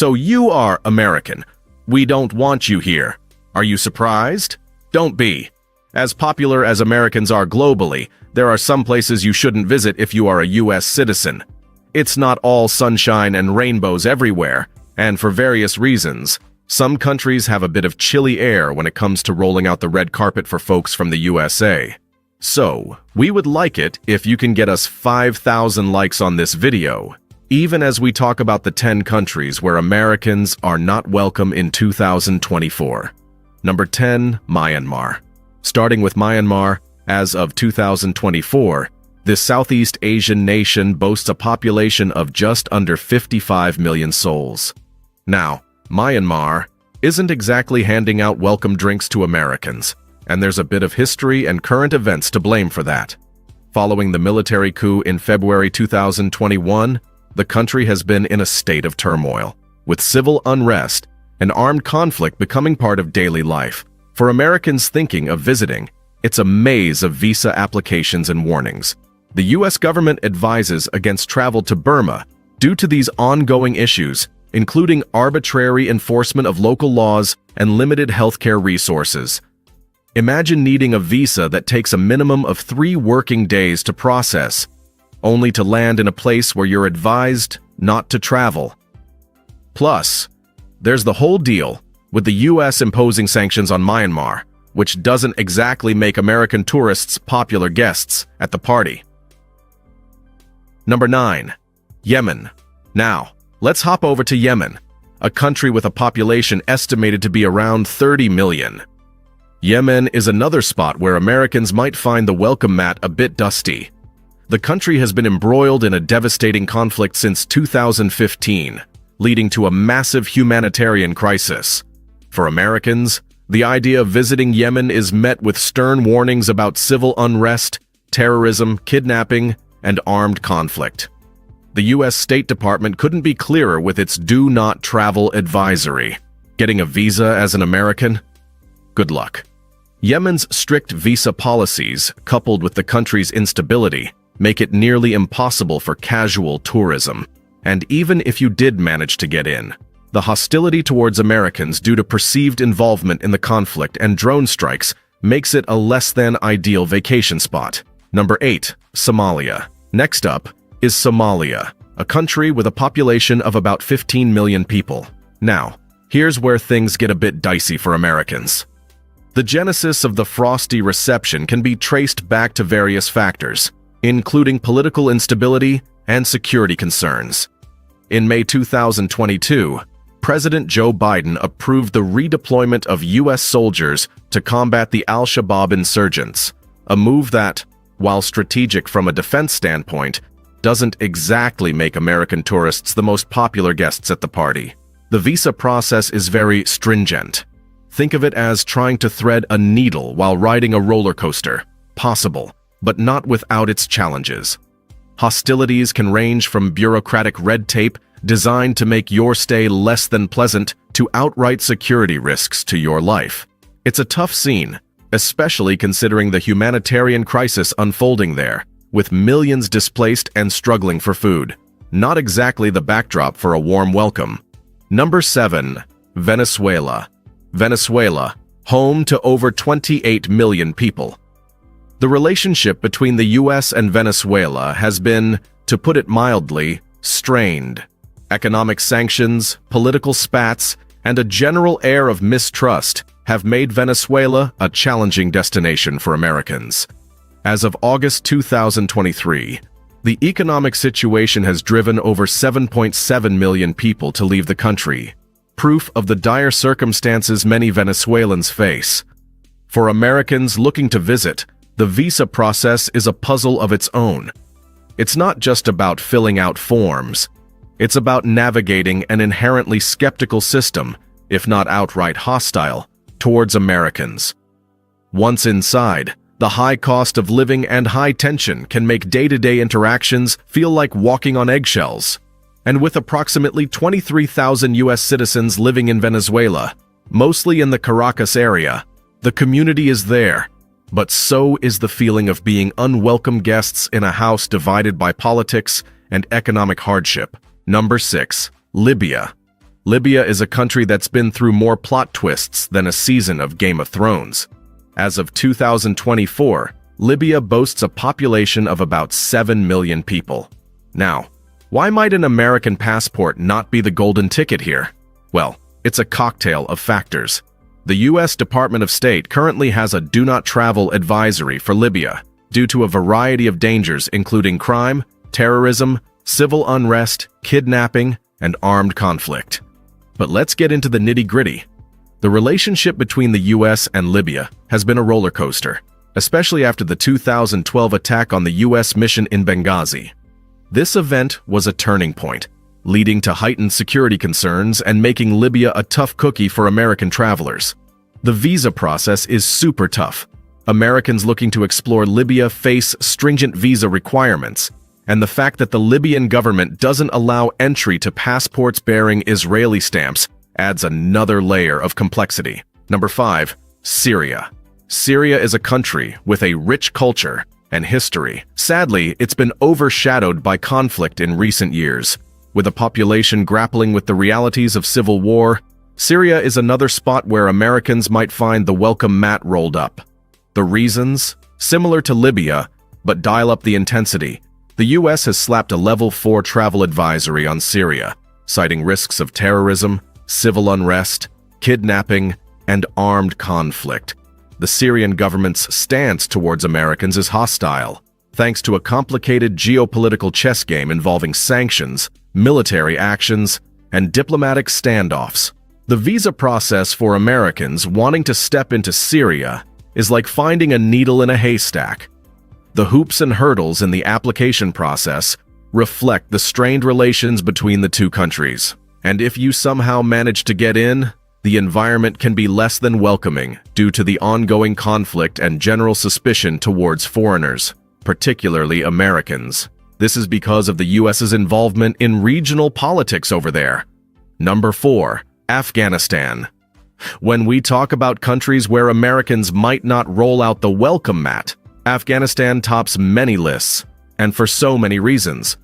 So you are American. We don't want you here. Are you surprised? Don't be. As popular as Americans are globally, there are some places you shouldn't visit if you are a U.S. citizen. It's not all sunshine and rainbows everywhere, and for various reasons, some countries have a bit of chilly air when it comes to rolling out the red carpet for folks from the USA. So, we would like it if you can get us 5,000 likes on this video, even as we talk about the 10 countries where Americans are not welcome in 2024. Number 10, Myanmar. Starting with Myanmar, as of 2024, this Southeast Asian nation boasts a population of just under 55 million souls. Now, Myanmar isn't exactly handing out welcome drinks to Americans, and there's a bit of history and current events to blame for that. Following the military coup in February 2021, the country has been in a state of turmoil, with civil unrest and armed conflict becoming part of daily life. For Americans thinking of visiting, it's a maze of visa applications and warnings. The U.S. government advises against travel to Burma due to these ongoing issues, including arbitrary enforcement of local laws and limited healthcare resources. Imagine needing a visa that takes a minimum of 3 working days to process, only to land in a place where you're advised not to travel. Plus, there's the whole deal with the U.S. imposing sanctions on Myanmar, which doesn't exactly make American tourists popular guests at the party. Number 9. Yemen. Now, let's hop over to Yemen, a country with a population estimated to be around 30 million. Yemen is another spot where Americans might find the welcome mat a bit dusty. The country has been embroiled in a devastating conflict since 2015, leading to a massive humanitarian crisis. For Americans, the idea of visiting Yemen is met with stern warnings about civil unrest, terrorism, kidnapping, and armed conflict. The U.S. State Department couldn't be clearer with its do not travel advisory. Getting a visa as an American? Good luck. Yemen's strict visa policies, coupled with the country's instability, make it nearly impossible for casual tourism. And even if you did manage to get in, the hostility towards Americans due to perceived involvement in the conflict and drone strikes makes it a less-than-ideal vacation spot. Number 8. Somalia. Next up is Somalia, a country with a population of about 15 million people. Now, here's where things get a bit dicey for Americans. The genesis of the frosty reception can be traced back to various factors, including political instability and security concerns. In May 2022, President Joe Biden approved the redeployment of U.S. soldiers to combat the Al-Shabaab insurgents, a move that, while strategic from a defense standpoint, doesn't exactly make American tourists the most popular guests at the party. The visa process is very stringent. Think of it as trying to thread a needle while riding a roller coaster. Possible, but not without its challenges. Hostilities can range from bureaucratic red tape designed to make your stay less than pleasant to outright security risks to your life. It's a tough scene, especially considering the humanitarian crisis unfolding there, with millions displaced and struggling for food. Not exactly the backdrop for a warm welcome. Number 7. Venezuela. Venezuela, home to over 28 million people. The relationship between the U.S. and Venezuela has been, to put it mildly, strained. Economic sanctions, political spats, and a general air of mistrust have made Venezuela a challenging destination for Americans. As of August 2023, the economic situation has driven over 7.7 million people to leave the country, proof of the dire circumstances many Venezuelans face. For Americans looking to visit, the visa process is a puzzle of its own. It's not just about filling out forms. It's about navigating an inherently skeptical system, if not outright hostile, towards Americans. Once inside, the high cost of living and high tension can make day-to-day interactions feel like walking on eggshells. And with approximately 23,000 U.S. citizens living in Venezuela, mostly in the Caracas area, the community is there, but so is the feeling of being unwelcome guests in a house divided by politics and economic hardship. Number 6. Libya. Libya is a country that's been through more plot twists than a season of Game of Thrones. As of 2024, Libya boasts a population of about 7 million people. Now, why might an American passport not be the golden ticket here? Well, it's a cocktail of factors. The U.S. Department of State currently has a do not travel advisory for Libya due to a variety of dangers including crime, terrorism, civil unrest, kidnapping, and armed conflict. But let's get into the nitty-gritty. The relationship between the U.S. and Libya has been a roller coaster, especially after the 2012 attack on the U.S. mission in Benghazi. This event was a turning point, leading to heightened security concerns and making Libya a tough cookie for American travelers. The visa process is super tough. Americans looking to explore Libya face stringent visa requirements, and the fact that the Libyan government doesn't allow entry to passports bearing Israeli stamps adds another layer of complexity. Number 5. Syria. Syria is a country with a rich culture and history. Sadly, it's been overshadowed by conflict in recent years. With a population grappling with the realities of civil war, Syria is another spot where Americans might find the welcome mat rolled up. The reasons? Similar to Libya, but dial up the intensity. The U.S. has slapped a Level 4 travel advisory on Syria, citing risks of terrorism, civil unrest, kidnapping, and armed conflict. The Syrian government's stance towards Americans is hostile, thanks to a complicated geopolitical chess game involving sanctions, military actions, and diplomatic standoffs. The visa process for Americans wanting to step into Syria is like finding a needle in a haystack. The hoops and hurdles in the application process reflect the strained relations between the two countries. And if you somehow manage to get in, the environment can be less than welcoming due to the ongoing conflict and general suspicion towards foreigners, particularly Americans. This is because of the U.S.'s involvement in regional politics over there. Number 4. Afghanistan. When we talk about countries where Americans might not roll out the welcome mat, Afghanistan tops many lists, and for so many reasons.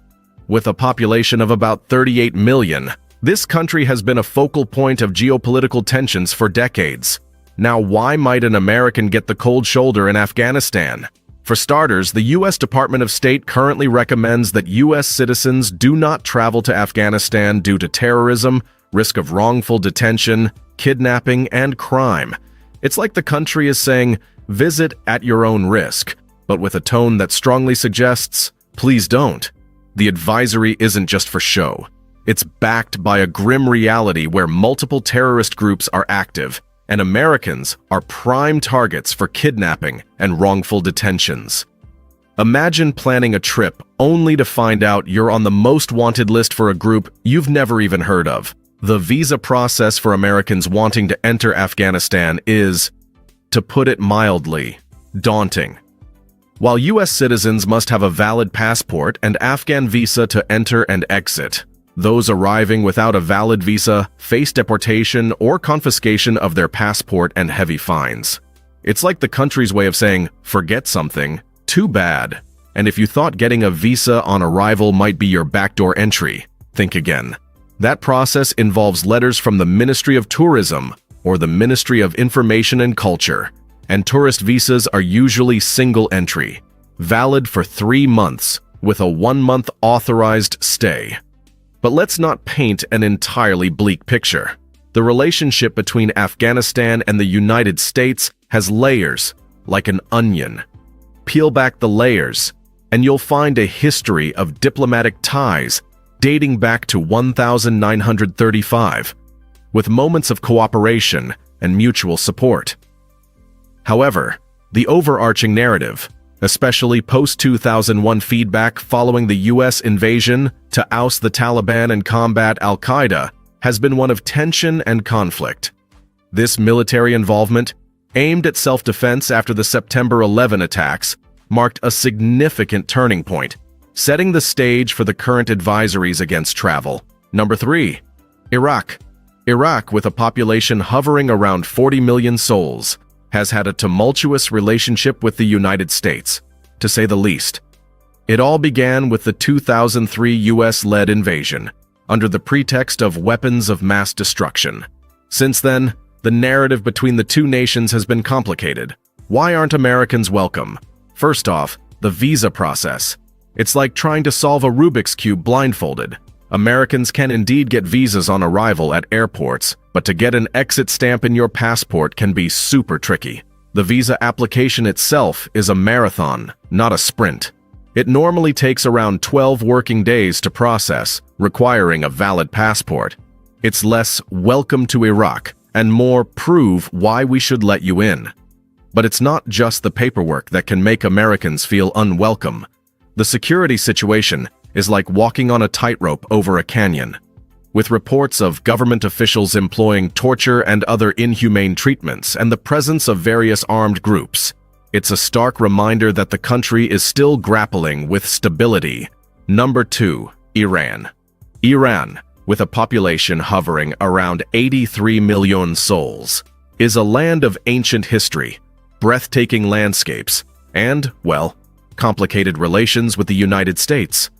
With a population of about 38 million, this country has been a focal point of geopolitical tensions for decades. Now, why might an American get the cold shoulder in Afghanistan? For starters, the U.S. Department of State currently recommends that U.S. citizens do not travel to Afghanistan due to terrorism, risk of wrongful detention, kidnapping, and crime. It's like the country is saying, visit at your own risk, but with a tone that strongly suggests, please don't. The advisory isn't just for show. It's backed by a grim reality where multiple terrorist groups are active, and Americans are prime targets for kidnapping and wrongful detentions. Imagine planning a trip only to find out you're on the most wanted list for a group you've never even heard of. The visa process for Americans wanting to enter Afghanistan is, to put it mildly, daunting. While U.S. citizens must have a valid passport and Afghan visa to enter and exit, those arriving without a valid visa face deportation or confiscation of their passport and heavy fines. It's like the country's way of saying, forget something, too bad. And if you thought getting a visa on arrival might be your backdoor entry, think again. That process involves letters from the Ministry of Tourism or the Ministry of Information and Culture, and tourist visas are usually single entry, valid for 3 months with a 1-month authorized stay. But let's not paint an entirely bleak picture. The relationship between Afghanistan and the United States has layers, like an onion. Peel back the layers, and you'll find a history of diplomatic ties dating back to 1935, with moments of cooperation and mutual support. However, the overarching narrative, especially post-2001 feedback following the U.S. invasion to oust the Taliban and combat al-Qaeda, has been one of tension and conflict. This military involvement, aimed at self-defense after the September 11 attacks, marked a significant turning point, setting the stage for the current advisories against travel. Number 3. Iraq. Iraq, with a population hovering around 40 million souls, has had a tumultuous relationship with the United States, to say the least. It all began with the 2003 U.S.-led invasion, under the pretext of weapons of mass destruction. Since then, the narrative between the two nations has been complicated. Why aren't Americans welcome? First off, the visa process. It's like trying to solve a Rubik's Cube blindfolded. Americans can indeed get visas on arrival at airports, but to get an exit stamp in your passport can be super tricky. The visa application itself is a marathon, not a sprint. It normally takes around 12 working days to process, requiring a valid passport. It's less "welcome to Iraq" and more "prove why we should let you in." But it's not just the paperwork that can make Americans feel unwelcome. The security situation is like walking on a tightrope over a canyon. With reports of government officials employing torture and other inhumane treatments and the presence of various armed groups, it's a stark reminder that the country is still grappling with stability. Number 2. Iran. Iran, with a population hovering around 83 million souls, is a land of ancient history, breathtaking landscapes, and, well, complicated relations with the United States.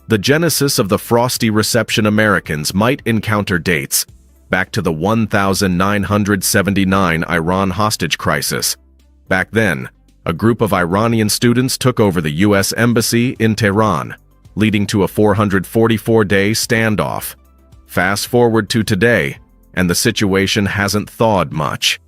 The genesis of the frosty reception Americans might encounter dates back to the 1979 Iran hostage crisis. Back then, a group of Iranian students took over the U.S. Embassy in Tehran, leading to a 444-day standoff. Fast forward to today, and the situation hasn't thawed much.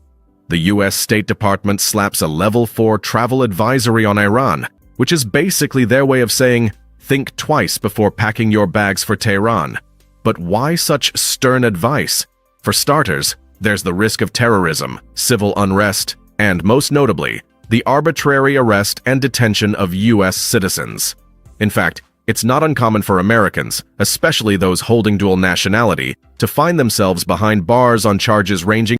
The U.S. State Department slaps a Level 4 travel advisory on Iran, which is basically their way of saying, think twice before packing your bags for Tehran. But why such stern advice? For starters, there's the risk of terrorism, civil unrest, and most notably, the arbitrary arrest and detention of U.S. citizens. In fact, it's not uncommon for Americans, especially those holding dual nationality, to find themselves behind bars on charges ranging